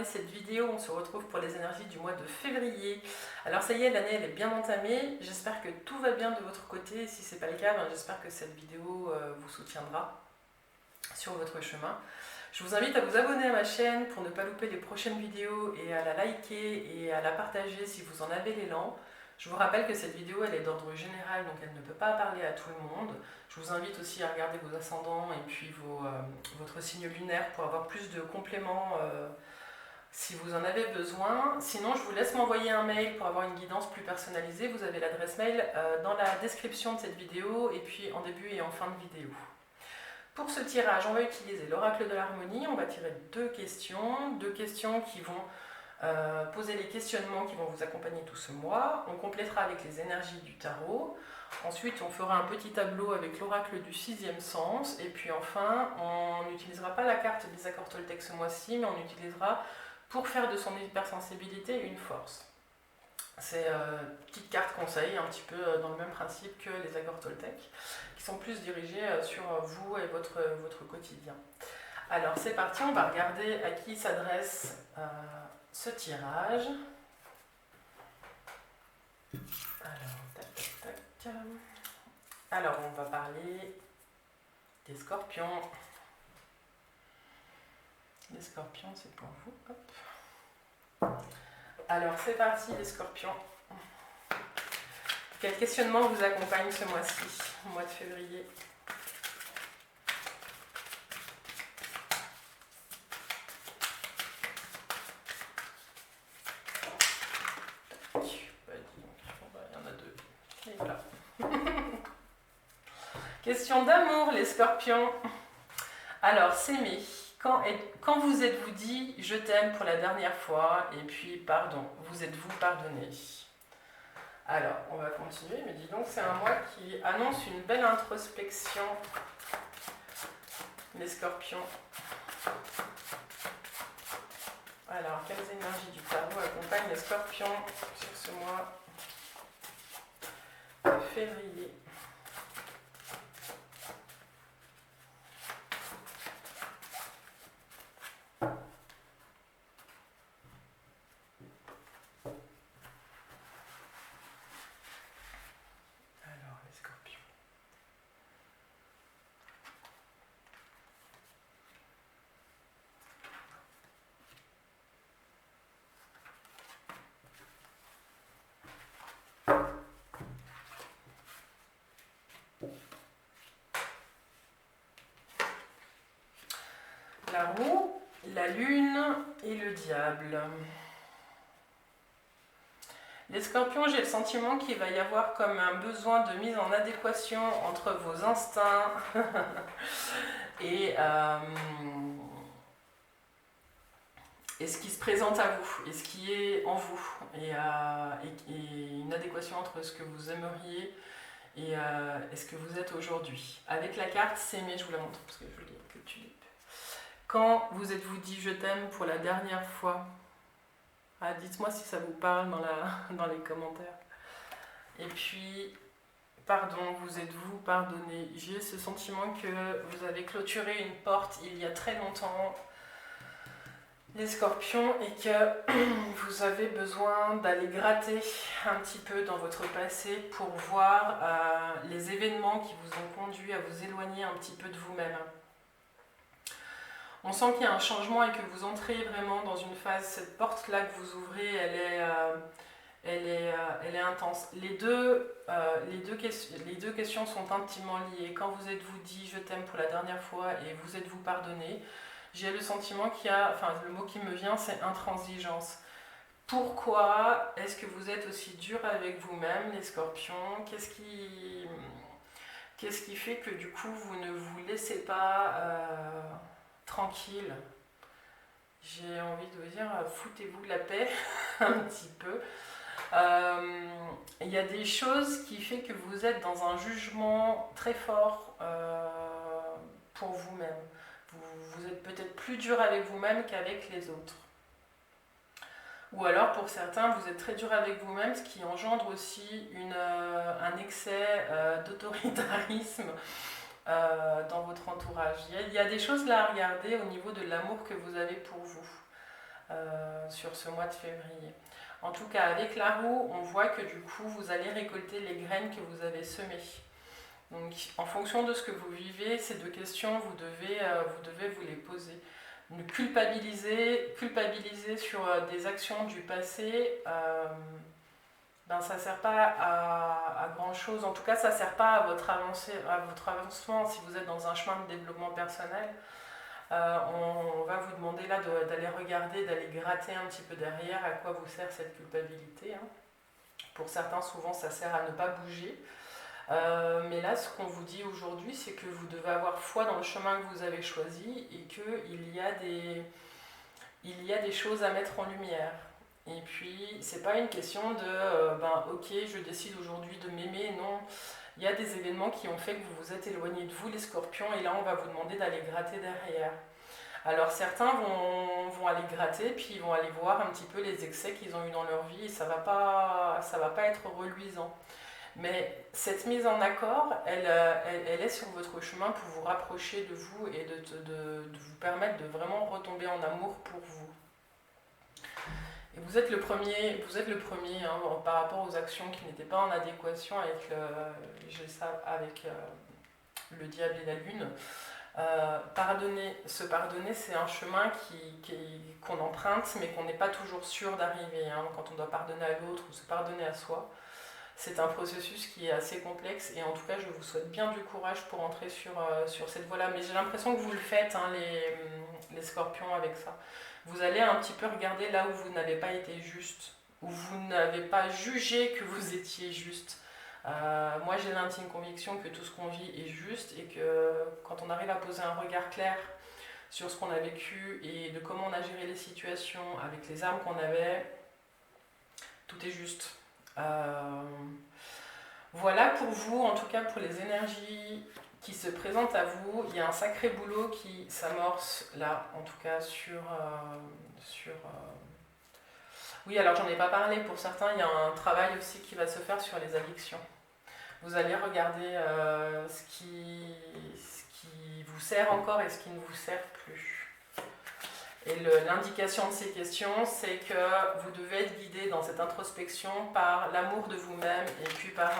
regardé cette vidéo. On se retrouve pour les énergies du mois de février. Alors ça y est, l'année elle est bien entamée. J'espère que tout va bien de votre côté. Si ce n'est pas le cas, j'espère que cette vidéo vous soutiendra sur votre chemin. Je vous invite à vous abonner à ma chaîne pour ne pas louper les prochaines vidéos et à la liker et à la partager si vous en avez l'élan. Je vous rappelle que cette vidéo elle est d'ordre général, donc elle ne peut pas parler à tout le monde. Je vous invite aussi à regarder vos ascendants et puis votre signe lunaire pour avoir plus de compléments si vous en avez besoin. Sinon, je vous laisse m'envoyer un mail pour avoir une guidance plus personnalisée. Vous avez l'adresse mail dans la description de cette vidéo et puis en début et en fin de vidéo. Pour ce tirage, on va utiliser l'oracle de l'harmonie. On va tirer deux questions qui vont poser les questionnements qui vont vous accompagner tout ce mois. On complétera avec les énergies du tarot. Ensuite, on fera un petit tableau avec l'oracle du sixième sens. Et puis enfin, on n'utilisera pas la carte des accords Toltec ce mois-ci, mais on utilisera pour faire de son hypersensibilité une force. C'est une petite carte conseil, un petit peu dans le même principe que les accords Toltec, qui sont plus dirigés sur vous et votre quotidien. Alors c'est parti, on va regarder à qui s'adresse ce tirage. Alors, tac, tac, tac. Alors, on va parler des scorpions. Les scorpions, c'est pour vous. Hop. Alors, c'est parti, les scorpions. Quel questionnement vous accompagne ce mois-ci, au mois de février ? Question d'amour, les scorpions. Alors, s'aimer. Quand vous êtes-vous dit « je t'aime » pour la dernière fois et puis « pardon », vous êtes-vous pardonné? Alors, on va continuer, mais dis donc, c'est un mois qui annonce une belle introspection, les scorpions. Alors, quelles énergies du tarot accompagnent les scorpions sur ce mois de février? La roue, la lune et le diable. Les scorpions, j'ai le sentiment qu'il va y avoir comme un besoin de mise en adéquation entre vos instincts et ce qui se présente à vous, et ce qui est en vous, et une adéquation entre ce que vous aimeriez et ce que vous êtes aujourd'hui. Avec la carte s'aimer, je vous la montre parce que je lis que tulipe. Quand vous êtes-vous dit je t'aime pour la dernière fois? Dites-moi si ça vous parle dans les commentaires. Et puis, pardon, vous êtes-vous pardonné? J'ai ce sentiment que vous avez clôturé une porte il y a très longtemps, les scorpions, et que vous avez besoin d'aller gratter un petit peu dans votre passé pour voir les événements qui vous ont conduit à vous éloigner un petit peu de vous-même. On sent qu'il y a un changement et que vous entrez vraiment dans une phase, cette porte-là que vous ouvrez, elle est intense. Les deux questions sont intimement liées. Quand vous êtes-vous dit « je t'aime » pour la dernière fois et vous êtes-vous pardonné, j'ai le sentiment qu'il y a, le mot qui me vient, c'est intransigeance. Pourquoi est-ce que vous êtes aussi dur avec vous-même, les scorpions? Qu'est-ce qui fait que du coup vous ne vous laissez pas tranquille? J'ai envie de vous dire, foutez-vous la paix un petit peu. Il y a des choses qui font que vous êtes dans un jugement très fort pour vous-même. Vous êtes peut-être plus dur avec vous-même qu'avec les autres. Ou alors pour certains, vous êtes très dur avec vous-même, ce qui engendre aussi un excès d'autoritarisme dans votre entourage. Il y a des choses là à regarder au niveau de l'amour que vous avez pour vous. sur ce mois de février. En tout cas, avec la roue, on voit que du coup, vous allez récolter les graines que vous avez semées. Donc, en fonction de ce que vous vivez, ces deux questions, vous devez vous les poser. Ne culpabiliser sur des actions du passé, ça ne sert pas à grand chose. En tout cas, ça ne sert pas à votre avancement. Si vous êtes dans un chemin de développement personnel, on va vous demander là d'aller regarder, d'aller gratter un petit peu derrière à quoi vous sert cette culpabilité. Hein. Pour certains, souvent, ça sert à ne pas bouger. Mais là, ce qu'on vous dit aujourd'hui, c'est que vous devez avoir foi dans le chemin que vous avez choisi et qu'il y a des choses à mettre en lumière. Et puis, c'est pas une question de ok, je décide aujourd'hui de m'aimer. Non, il y a des événements qui ont fait que vous vous êtes éloigné de vous, les scorpions, et là, on va vous demander d'aller gratter derrière. Alors, certains vont aller gratter, puis ils vont aller voir un petit peu les excès qu'ils ont eu dans leur vie, et ça va pas être reluisant. Mais cette mise en accord, elle est sur votre chemin pour vous rapprocher de vous et de vous permettre de vraiment retomber en amour pour vous. Et vous êtes le premier hein, par rapport aux actions qui n'étaient pas en adéquation avec le diable et la lune. Se pardonner, c'est un chemin qu'on emprunte, mais qu'on n'est pas toujours sûr d'arriver. Hein, quand on doit pardonner à l'autre ou se pardonner à soi. C'est un processus qui est assez complexe et en tout cas je vous souhaite bien du courage pour entrer sur cette voie-là. Mais j'ai l'impression que vous le faites, hein, les scorpions, avec ça. Vous allez un petit peu regarder là où vous n'avez pas été juste, où vous n'avez pas jugé que vous étiez juste. Moi j'ai l'intime conviction que tout ce qu'on vit est juste et que quand on arrive à poser un regard clair sur ce qu'on a vécu et de comment on a géré les situations avec les armes qu'on avait, tout est juste. Voilà pour vous, en tout cas pour les énergies qui se présentent à vous. Il y a un sacré boulot qui s'amorce là, en tout cas Oui, alors j'en ai pas parlé, pour certains il y a un travail aussi qui va se faire sur les addictions. Vous allez regarder ce qui vous sert encore et ce qui ne vous sert plus. Et l'indication de ces questions, c'est que vous devez être guidé dans cette introspection par l'amour de vous-même et puis par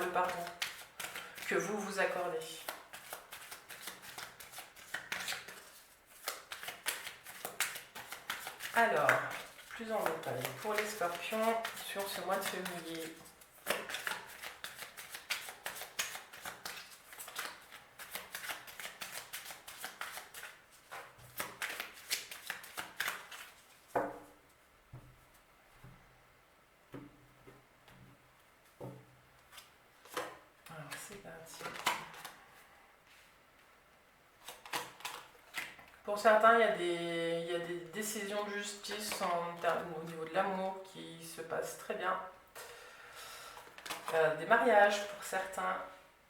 le pardon que vous vous accordez. Alors, plus en détail, pour les scorpions, sur ce mois de février, pour certains, il y a des décisions de justice au niveau de l'amour qui se passent très bien. Des mariages pour certains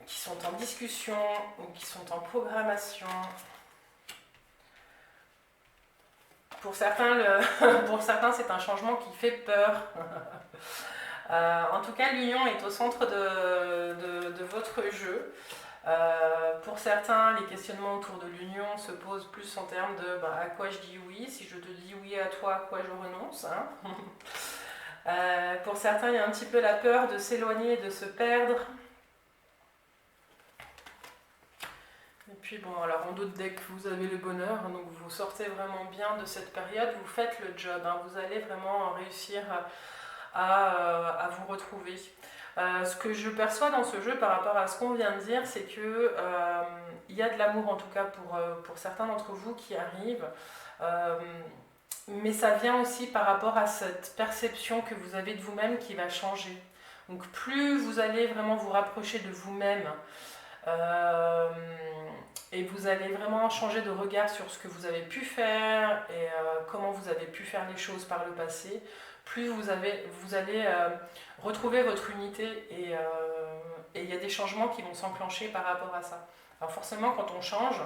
qui sont en discussion ou qui sont en programmation. Pour certains, c'est un changement qui fait peur. En tout cas, l'union est au centre de votre jeu. Pour certains, les questionnements autour de l'union se posent plus en termes de à quoi je dis oui, si je te dis oui à toi, à quoi je renonce. Hein. Pour certains, il y a un petit peu la peur de s'éloigner, de se perdre. Et puis bon, alors on doute dès que vous avez le bonheur, hein, donc vous sortez vraiment bien de cette période, vous faites le job, hein, vous allez vraiment réussir à vous retrouver. Ce que je perçois dans ce jeu par rapport à ce qu'on vient de dire, c'est que il y a de l'amour en tout cas pour certains d'entre vous qui arrivent, mais ça vient aussi par rapport à cette perception que vous avez de vous-même qui va changer. Donc plus vous allez vraiment vous rapprocher de vous-même et vous allez vraiment changer de regard sur ce que vous avez pu faire et comment vous avez pu faire les choses par le passé, plus vous allez retrouver votre unité et il y a des changements qui vont s'enclencher par rapport à ça. Alors forcément, quand on change,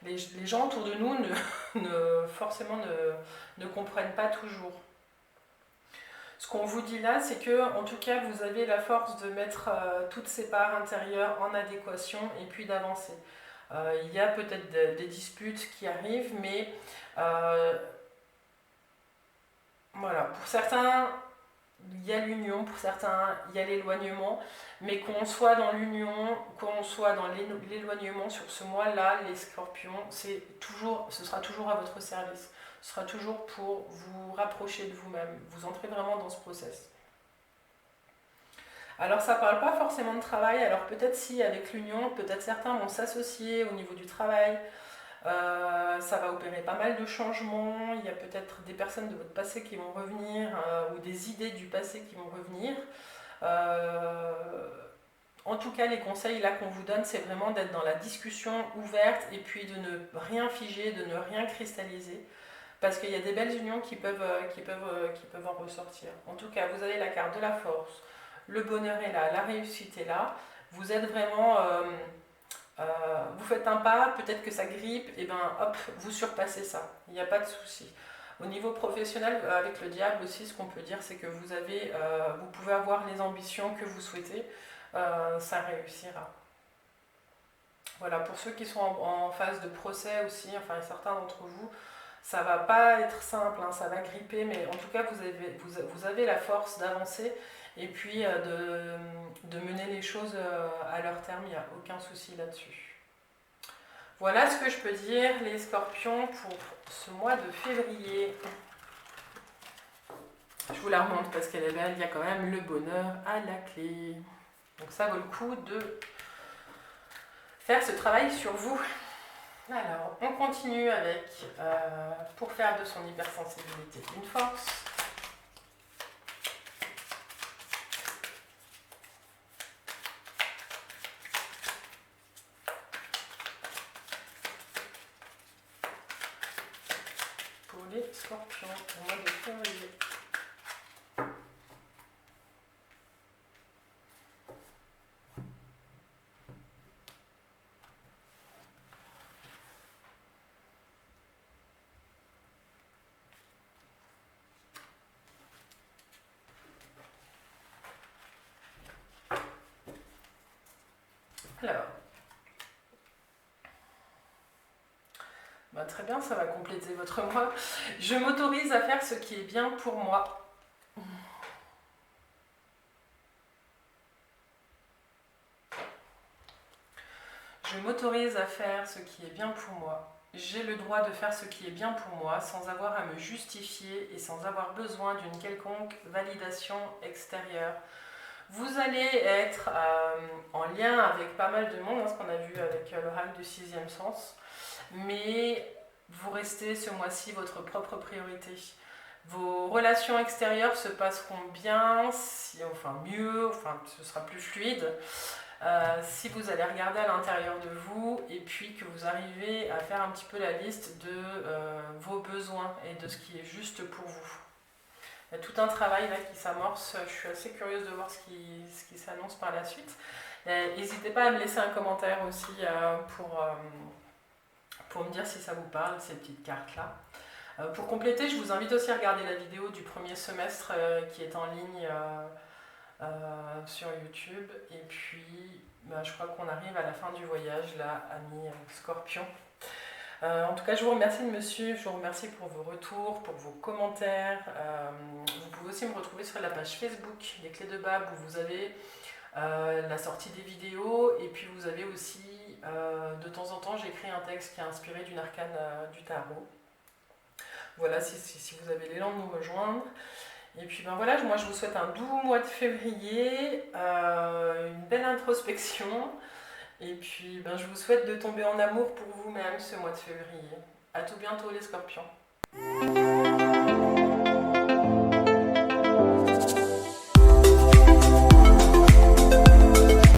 les gens autour de nous ne comprennent pas toujours. Ce qu'on vous dit là, c'est que, en tout cas, vous avez la force de mettre toutes ces parts intérieures en adéquation et puis d'avancer. Il y a peut-être des disputes qui arrivent, mais Voilà, pour certains, il y a l'union, pour certains, il y a l'éloignement, mais qu'on soit dans l'union, qu'on soit dans l'éloignement sur ce mois-là, les scorpions, ce sera toujours à votre service. Ce sera toujours pour vous rapprocher de vous-même. Vous entrez vraiment dans ce process. Alors ça ne parle pas forcément de travail, alors peut-être si avec l'union, peut-être certains vont s'associer au niveau du travail. Ça va opérer pas mal de changements, il y a peut-être des personnes de votre passé qui vont revenir ou des idées du passé qui vont revenir. En tout cas, les conseils là qu'on vous donne, c'est vraiment d'être dans la discussion ouverte et puis de ne rien figer, de ne rien cristalliser. Parce qu'il y a des belles unions qui peuvent en ressortir. En tout cas, vous avez la carte de la force, le bonheur est là, la réussite est là. Vous êtes vraiment... vous faites un pas, peut-être que ça grippe, et ben hop, vous surpassez ça. Il n'y a pas de souci. Au niveau professionnel, avec le diable aussi, ce qu'on peut dire, c'est que vous pouvez avoir les ambitions que vous souhaitez, ça réussira. Voilà, pour ceux qui sont en phase de procès aussi, enfin certains d'entre vous, ça va pas être simple, hein, ça va gripper, mais en tout cas vous avez la force d'avancer et puis de mener les choses à leur terme, il n'y a aucun souci là-dessus. Voilà ce que je peux dire, les scorpions, pour ce mois de février. Je vous la remonte parce qu'elle est belle, il y a quand même le bonheur à la clé. Donc ça vaut le coup de faire ce travail sur vous. Alors, on continue avec, pour faire de son hypersensibilité une force. Pour les scorpions, au mois de février. Alors, très bien, ça va compléter votre mois. Je m'autorise à faire ce qui est bien pour moi. Je m'autorise à faire ce qui est bien pour moi. J'ai le droit de faire ce qui est bien pour moi sans avoir à me justifier et sans avoir besoin d'une quelconque validation extérieure. Vous allez être en lien avec pas mal de monde, ce qu'on a vu avec l'oracle du sixième sens, mais vous restez ce mois-ci votre propre priorité. Vos relations extérieures se passeront bien, mieux, ce sera plus fluide. Si vous allez regarder à l'intérieur de vous et puis que vous arrivez à faire un petit peu la liste de vos besoins et de ce qui est juste pour vous. Il y a tout un travail là qui s'amorce, je suis assez curieuse de voir ce qui s'annonce par la suite. N'hésitez pas à me laisser un commentaire aussi pour me dire si ça vous parle, ces petites cartes là. Pour compléter, je vous invite aussi à regarder la vidéo du premier semestre qui est en ligne sur YouTube. Et puis, je crois qu'on arrive à la fin du voyage, là, amis Scorpion. En tout cas, je vous remercie de me suivre, je vous remercie pour vos retours, pour vos commentaires. Vous pouvez aussi me retrouver sur la page Facebook, les clés de Bab, où vous avez la sortie des vidéos. Et puis, vous avez aussi, de temps en temps, j'écris un texte qui est inspiré d'une arcane du tarot. Voilà, si vous avez l'élan de nous rejoindre. Et puis voilà, moi je vous souhaite un doux mois de février, une belle introspection. Et puis je vous souhaite de tomber en amour pour vous-même ce mois de février. À tout bientôt les scorpions.